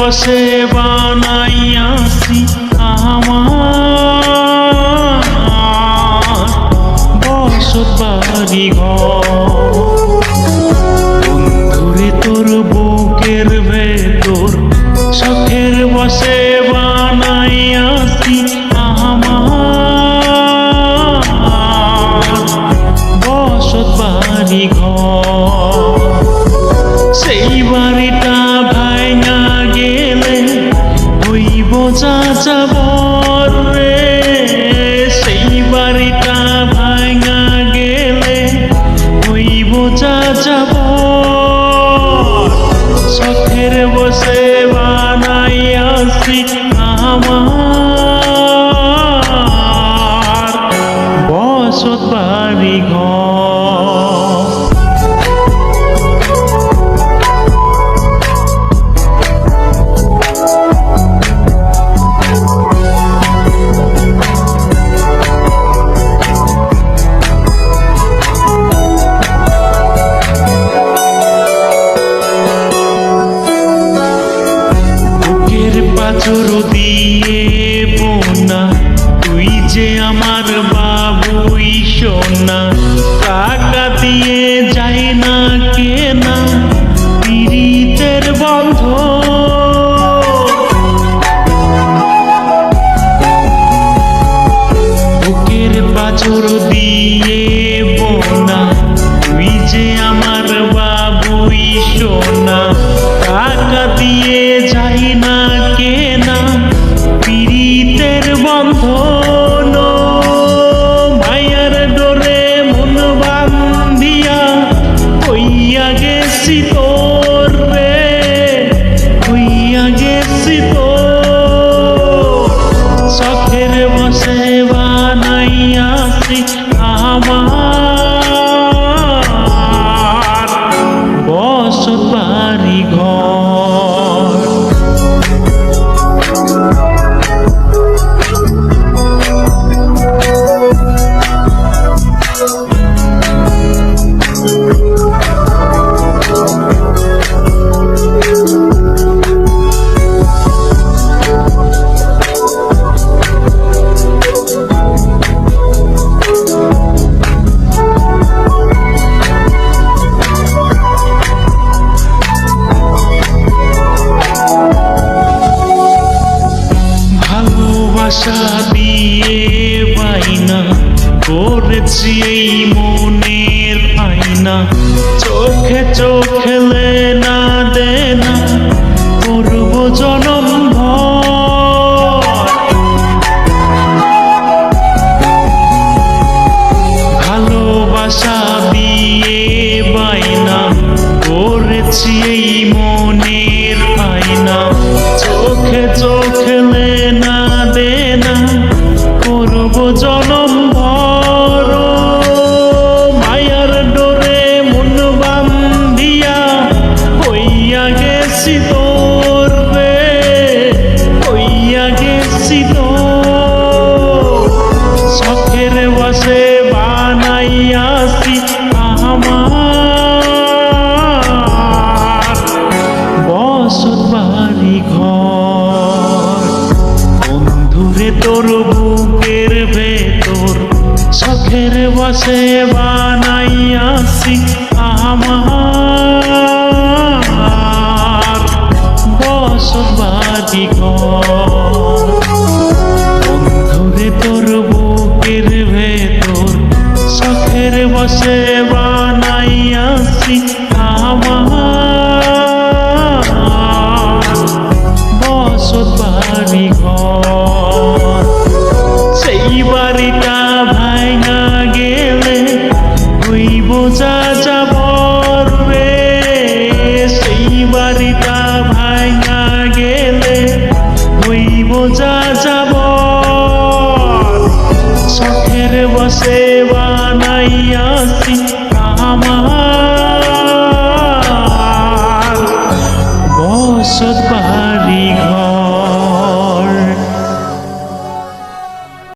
বসে বানাইয়াছি আমার বসত বাড়ি ঘর। বন্ধুরে তোর বুকের ভেতর শখের বসে বানাইয়াছি আমার বসত বাড়ি ঘর। সেই বাড়িটা ভাঙা গেলে হইব যাযাবর রে, সেই বাড়িটা ভাঙা গেলে হইব যাযাবর। শখের বসে বানাইয়াছি আমার বসত বাড়ি ঘর। পাঁচর দিয়ে বোনা তুই যে আমার বাবুই সোনা, টাকা দিয়ে যাই না কেনা পীড়িতের বন্ধ। বুকের পাঁচর দিয়ে বোনা তুই যে আমার বাবুই সোনা, টাকা দিয়ে যাই না কেনা পীড়িতের বন্ধন। মায়ার ডোরে মন বান্ধিয়া হইয়া গেছি তোর রে, হইয়া গেছি তোর। শখের বসে বানাইয়াছি আমার বসত বাড়ি ঘর। ভালোবাসা দিয়ে বাইনা করেছি এই মনের আয়না, চোখে চোখে লেনা দেনা করব জনম ভর। ভালোবাসা দিয়ে বাইনা করেছি এই মনের আয়না, চোখে চোখে লেনা দেনা করব জনম ভর। মায়ার ডোরে মন বান্ধিয়া হইয়া গেছি তোর রে, হইয়া গেছি তোর। শখের বসে বানাইয়াছি আমার বসত বাড়ি ঘর। বন্ধুরে তোর বুকের ভেতর শখের বসে বানাইয়াছি আমার বসত বাড়ি ঘর। বন্ধুরে তোর বুকের ভেতর শখের বসে বানাইয়াছি আমার বসত বাড়ি ঘর। সেই বাড়িটা ভাঙা গেলে হইব যাযাবর রে, সেই বাড়িটা ভাঙা গেলে হইব যাযাবর। শখের বসে বানাইয়াছি